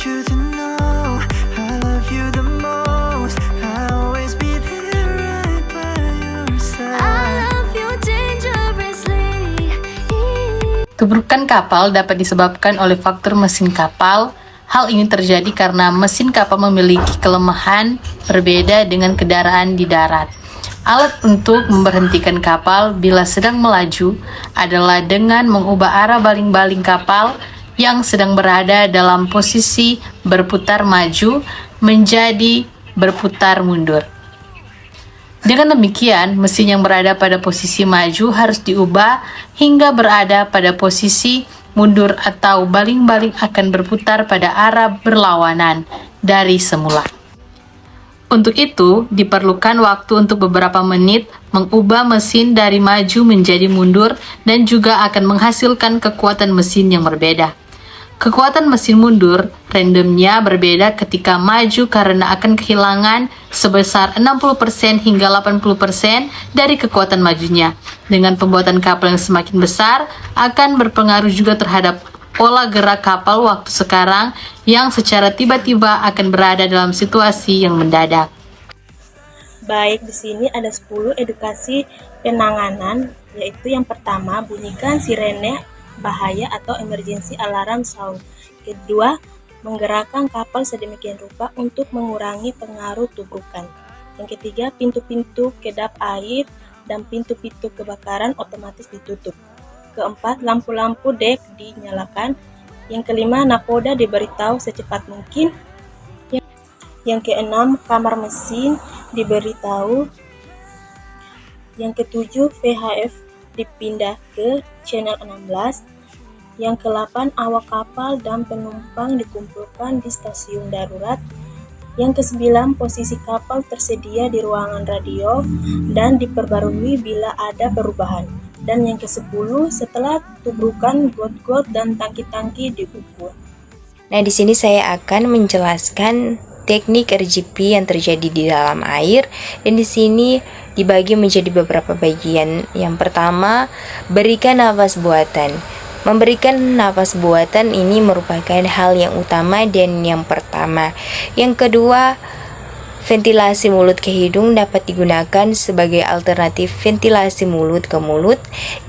you to know I love you the most. I'll always be there right by your side. I love you dangerously. Keburukan kapal dapat disebabkan oleh faktor mesin kapal. Hal ini terjadi karena mesin kapal memiliki kelemahan berbeda dengan kendaraan di darat. Alat untuk memberhentikan kapal bila sedang melaju adalah dengan mengubah arah baling-baling kapal yang sedang berada dalam posisi berputar maju menjadi berputar mundur. Dengan demikian, mesin yang berada pada posisi maju harus diubah hingga berada pada posisi mundur atau baling-baling akan berputar pada arah berlawanan dari semula. Untuk itu, diperlukan waktu untuk beberapa menit mengubah mesin dari maju menjadi mundur dan juga akan menghasilkan kekuatan mesin yang berbeda. Kekuatan mesin mundur randomnya berbeda ketika maju karena akan kehilangan sebesar 60% hingga 80% dari kekuatan majunya. Dengan pembuatan kapal yang semakin besar akan berpengaruh juga terhadap pola gerak kapal waktu sekarang yang secara tiba-tiba akan berada dalam situasi yang mendadak. Baik, di sini ada 10 edukasi penanganan, yaitu yang pertama, bunyikan sirene bahaya atau emergency alarm sound. Kedua, menggerakkan kapal sedemikian rupa untuk mengurangi pengaruh tubrukan. Yang ketiga, pintu-pintu kedap air dan pintu-pintu kebakaran otomatis ditutup. Keempat, lampu-lampu dek dinyalakan. Yang kelima, nakoda diberitahu secepat mungkin. Yang keenam, kamar mesin diberitahu. Yang ketujuh, VHF dipindah ke channel 16. Yang ke-8, awak kapal dan penumpang dikumpulkan di stasiun darurat. Yang ke-9, posisi kapal tersedia di ruangan radio dan diperbarui bila ada perubahan. Dan yang ke-10, setelah tubrukan, got-got dan tangki-tangki diukur. Nah, di sini saya akan menjelaskan teknik RGP yang terjadi di dalam air, dan di sini dibagi menjadi beberapa bagian. Yang pertama, berikan nafas buatan. Memberikan nafas buatan ini merupakan hal yang utama dan yang pertama. Yang kedua, ventilasi mulut ke hidung dapat digunakan sebagai alternatif ventilasi mulut ke mulut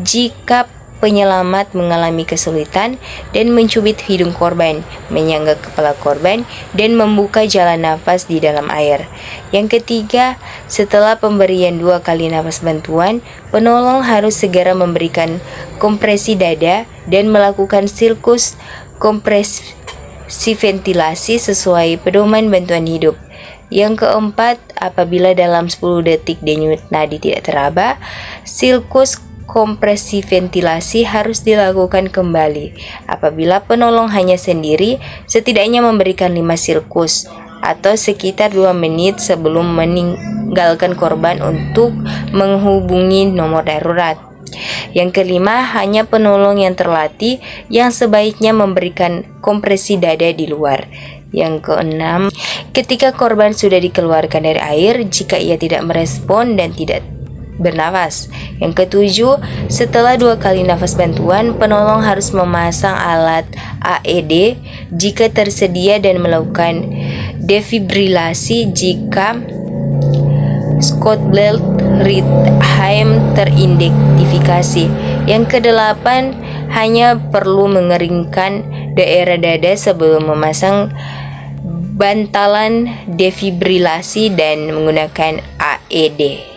jika penyelamat mengalami kesulitan dan mencubit hidung korban, menyangga kepala korban, dan membuka jalan nafas di dalam air. Yang ketiga, setelah pemberian 2 kali nafas bantuan, penolong harus segera memberikan kompresi dada dan melakukan silkus kompresi ventilasi sesuai pedoman bantuan hidup. Yang keempat, apabila dalam 10 detik denyut nadi tidak teraba, silkus kompresi ventilasi harus dilakukan kembali. Apabila penolong hanya sendiri, setidaknya memberikan 5 silkus atau sekitar 2 menit sebelum meninggalkan korban untuk menghubungi nomor darurat. Yang kelima, hanya penolong yang terlatih yang sebaiknya memberikan kompresi dada di luar. Yang keenam, ketika korban sudah dikeluarkan dari air, jika ia tidak merespon dan tidak bernafas. Yang ketujuh, setelah 2 kali nafas bantuan, penolong harus memasang alat AED jika tersedia dan melakukan defibrilasi jika Scott Belt Rhythm teridentifikasi. Yang kedelapan, hanya perlu mengeringkan daerah dada sebelum memasang bantalan defibrilasi dan menggunakan AED.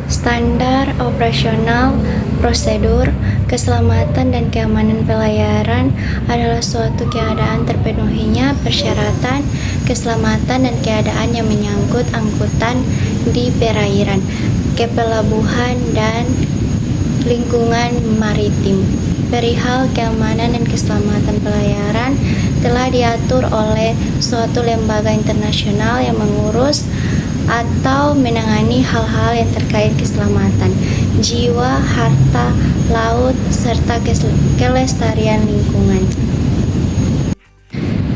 Standar operasional prosedur keselamatan dan keamanan pelayaran adalah suatu keadaan terpenuhinya persyaratan keselamatan dan keadaan yang menyangkut angkutan di perairan, kepelabuhan, dan lingkungan maritim. Perihal keamanan dan keselamatan pelayaran telah diatur oleh suatu lembaga internasional yang mengurus atau menangani hal-hal yang terkait keselamatan jiwa, harta laut, serta kelestarian lingkungan.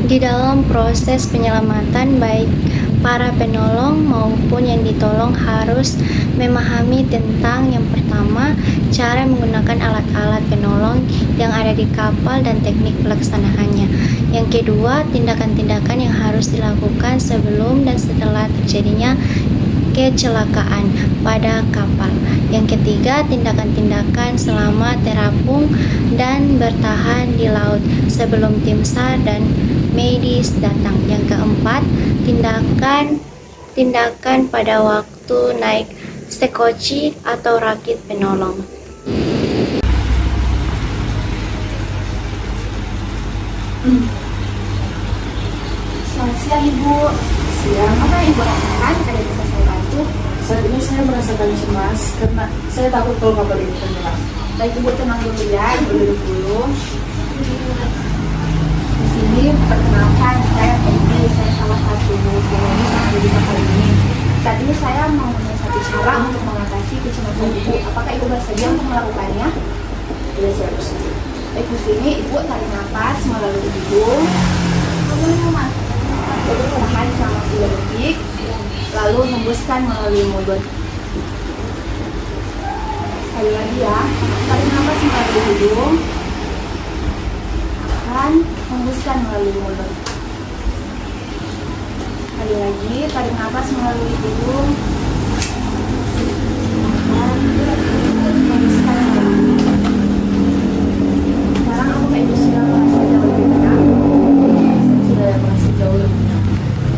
Di dalam proses penyelamatan, baik para penolong maupun yang ditolong harus memahami tentang yang pertama, cara menggunakan alat-alat penolong yang ada di kapal dan teknik pelaksanaannya. Yang kedua, tindakan-tindakan yang harus dilakukan sebelum dan setelah terjadinya kecelakaan pada kapal. Yang ketiga, tindakan-tindakan selama terapung dan bertahan di laut sebelum tim SAR dan medis datang. Yang keempat, tindakan pada waktu naik sekoci atau rakit penolong. Selamat siang Ibu. Siang. Apa yang Ibu rasakan? Ada yang bisa saya bantu? Saat ini saya merasakan cemas karena saya takut kalau kapal ini tenggelam. Baik Ibu, tenang dulu ya. Ibu duduk dulu. Di sini perkenalkan, saya Peggy. Saya salah satu penyanyi yang ada di kapal ini. Saat ini saya mau menyiasati cara untuk mengatasi kecemasan Ibu. Apakah Ibu bersedia untuk melakukannya? Iya, saya bersedia. Baik, di sini Ibu tarik nafas melalui hidung. Lalu tahan selama 3 detik. Lalu hembuskan melalui mulut. Sekali lagi ya, tarik nafas melalui hidung. Tahan, hembuskan melalui mulut. Sekali lagi, tarik nafas melalui hidung. Tahan, hembuskan melalui mulut. Sekarang apakah Ibu sudah merasa jauh lebih tenang? Sudah merasa jauh lebih tenang.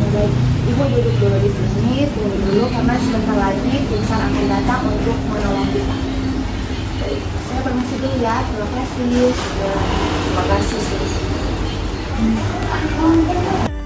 Baik, Ibu duduk dulu di sini, tunggu dulu karena sebentar lagi tim SAR akan datang untuk menolong kita. Baik, saya permisi dulu ya, terima kasih. Terima kasih. I